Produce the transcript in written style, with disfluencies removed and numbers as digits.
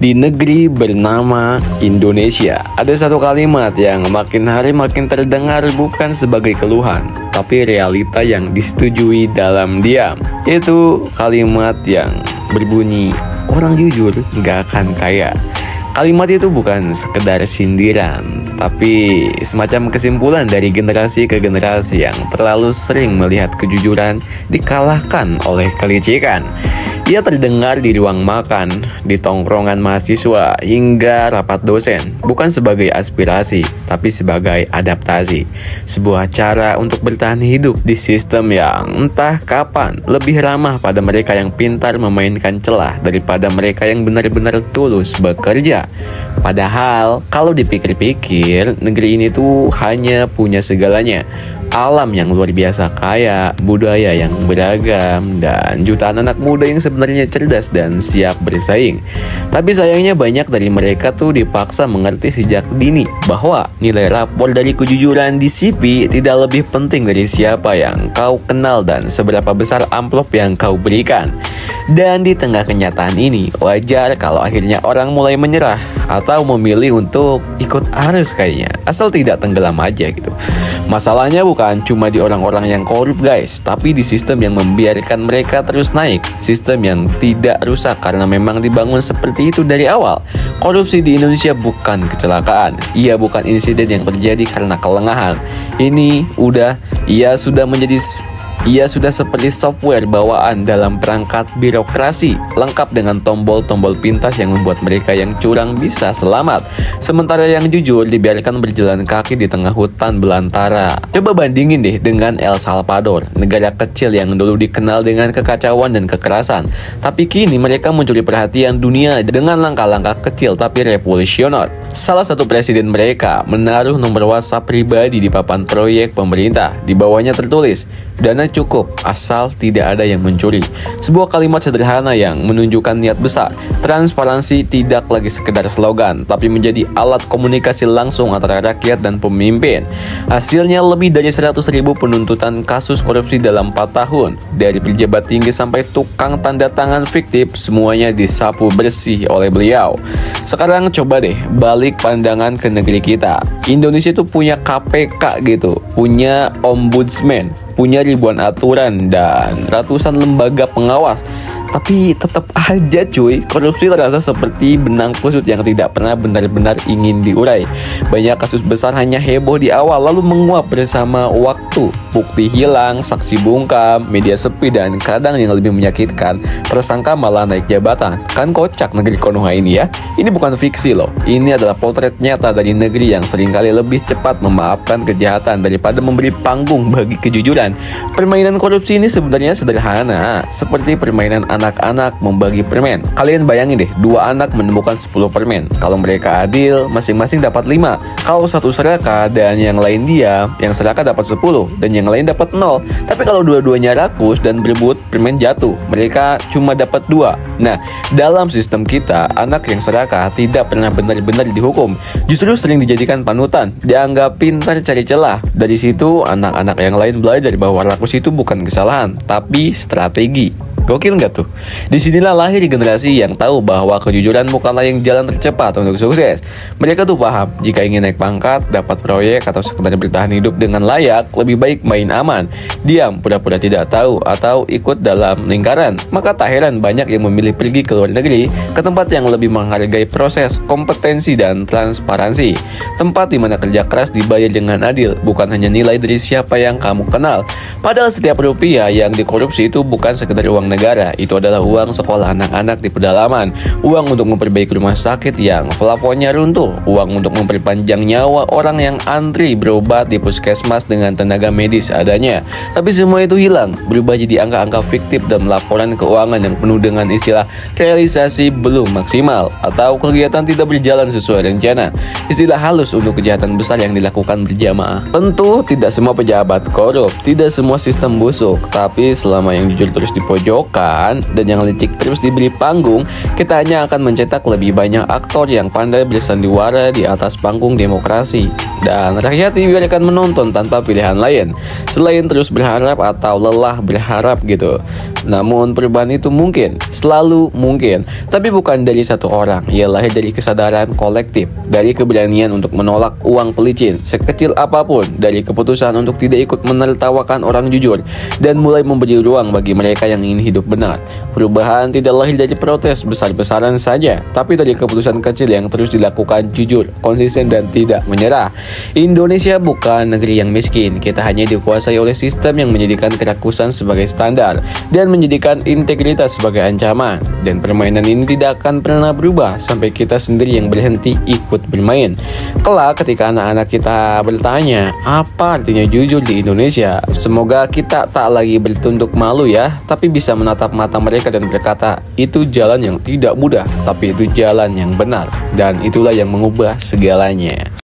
Di negeri bernama Indonesia, ada satu kalimat yang makin hari makin terdengar bukan sebagai keluhan, tapi realita yang disetujui dalam diam. Yaitu kalimat yang berbunyi, orang jujur gak akan kaya. Kalimat itu bukan sekedar sindiran, tapi semacam kesimpulan dari generasi ke generasi yang terlalu sering melihat kejujuran dikalahkan oleh kelicikan. Ia terdengar di ruang makan, di tongkrongan mahasiswa, hingga rapat dosen, bukan sebagai aspirasi, tapi sebagai adaptasi. Sebuah cara untuk bertahan hidup di sistem yang entah kapan lebih ramah pada mereka yang pintar memainkan celah daripada mereka yang benar-benar tulus bekerja. Padahal, kalau dipikir-pikir, negeri ini tuh hanya punya segalanya. Alam yang luar biasa kaya, budaya yang beragam, dan jutaan anak muda yang sebenarnya cerdas dan siap bersaing. Tapi sayangnya banyak dari mereka tuh dipaksa mengerti sejak dini bahwa nilai rapor dari kejujuran di CV tidak lebih penting dari siapa yang kau kenal dan seberapa besar amplop yang kau berikan. Dan di tengah kenyataan ini, wajar kalau akhirnya orang mulai menyerah atau memilih untuk ikut arus kayaknya, asal tidak tenggelam aja gitu. Masalahnya bukan cuma di orang-orang yang korup guys, tapi di sistem yang membiarkan mereka terus naik. Sistem yang tidak rusak karena memang dibangun seperti itu dari awal. Korupsi di Indonesia bukan kecelakaan. Ia bukan insiden yang terjadi karena kelengahan. Ia sudah seperti software bawaan dalam perangkat birokrasi, lengkap dengan tombol-tombol pintas yang membuat mereka yang curang bisa selamat, sementara yang jujur dibiarkan berjalan kaki di tengah hutan belantara. Coba bandingin deh dengan El Salvador, negara kecil yang dulu dikenal dengan kekacauan dan kekerasan, tapi kini mereka mencuri perhatian dunia dengan langkah-langkah kecil tapi revolusioner. Salah satu presiden mereka menaruh nomor WhatsApp pribadi di papan proyek pemerintah. Di bawahnya tertulis, dana cukup asal tidak ada yang mencuri. Sebuah kalimat sederhana yang menunjukkan niat besar. Transparansi tidak lagi sekedar slogan, tapi menjadi alat komunikasi langsung antara rakyat dan pemimpin. Hasilnya lebih dari 100.000 penuntutan kasus korupsi dalam 4 tahun. Dari pejabat tinggi sampai tukang tanda tangan fiktif, semuanya disapu bersih oleh beliau. Sekarang coba deh balik pandangan ke negeri kita. Indonesia itu punya KPK gitu, punya ombudsman, punya ribuan aturan dan ratusan lembaga pengawas. Tapi tetap aja cuy, korupsi terasa seperti benang kusut yang tidak pernah benar-benar ingin diurai. Banyak kasus besar hanya heboh di awal lalu menguap bersama waktu. Bukti hilang, saksi bungkam, media sepi, dan kadang yang lebih menyakitkan, tersangka malah naik jabatan. Kan kocak negeri Konoha ini ya. Ini bukan fiksi loh. Ini adalah potret nyata dari negeri yang seringkali lebih cepat memaafkan kejahatan daripada memberi panggung bagi kejujuran. Permainan korupsi ini sebenarnya sederhana, seperti permainan anak-anak membagi permen. Kalian bayangin deh, 2 anak menemukan 10 permen. Kalau mereka adil, masing-masing dapat 5. Kalau satu serakah dan yang lain diam, yang serakah dapat 10 dan yang lain dapat 0. Tapi kalau dua-duanya rakus dan berebut, permen jatuh. Mereka cuma dapat 2. Nah, dalam sistem kita, anak yang serakah tidak pernah benar-benar dihukum. Justru sering dijadikan panutan, dianggap pintar cari celah. Dari situ, anak-anak yang lain belajar bahwa rakus itu bukan kesalahan, tapi strategi. Gokil nggak tuh? Disinilah lahir generasi yang tahu bahwa kejujuran bukanlah yang jalan tercepat untuk sukses. Mereka tuh paham, jika ingin naik pangkat, dapat proyek, atau sekedar bertahan hidup dengan layak, lebih baik main aman, diam, pura-pura tidak tahu, atau ikut dalam lingkaran. Maka tak heran banyak yang memilih pergi ke luar negeri, ke tempat yang lebih menghargai proses, kompetensi, dan transparansi. Tempat di mana kerja keras dibayar dengan adil, bukan hanya nilai dari siapa yang kamu kenal. Padahal setiap rupiah yang dikorupsi itu bukan sekedar uang negara, itu adalah uang sekolah anak-anak di pedalaman, uang untuk memperbaiki rumah sakit yang plafonnya runtuh, uang untuk memperpanjang nyawa orang yang antri berobat di puskesmas dengan tenaga medis adanya. Tapi semua itu hilang, berubah jadi angka-angka fiktif dan laporan keuangan yang penuh dengan istilah realisasi belum maksimal atau kegiatan tidak berjalan sesuai rencana. Istilah halus untuk kejahatan besar yang dilakukan berjamaah. Tentu tidak semua pejabat korup, tidak semua sistem busuk, tapi selama yang jujur terus dipojok dan yang licik terus diberi panggung, kita hanya akan mencetak lebih banyak aktor yang pandai bersandiwara di atas panggung demokrasi. Dan rakyat dibiarkan menonton tanpa pilihan lain, selain terus berharap atau lelah berharap gitu. Namun perubahan itu mungkin, selalu mungkin, tapi bukan dari satu orang. Ia lahir dari kesadaran kolektif, dari keberanian untuk menolak uang pelicin sekecil apapun, dari keputusan untuk tidak ikut menertawakan orang jujur, dan mulai memberi ruang bagi mereka yang ingin hidup benar. Perubahan tidak lahir dari protes besar-besaran saja, tapi dari keputusan kecil yang terus dilakukan jujur, konsisten, dan tidak menyerah. Indonesia bukan negeri yang miskin. Kita hanya dikuasai oleh sistem yang menjadikan kerakusan sebagai standar dan menjadikan integritas sebagai ancaman. Dan permainan ini tidak akan pernah berubah sampai kita sendiri yang berhenti ikut bermain. Kelak ketika anak-anak kita bertanya, apa artinya jujur di Indonesia? Semoga kita tak lagi bertunduk malu ya, tapi bisa menatap mata mereka dan berkata, itu jalan yang tidak mudah, tapi itu jalan yang benar. Dan itulah yang mengubah segalanya.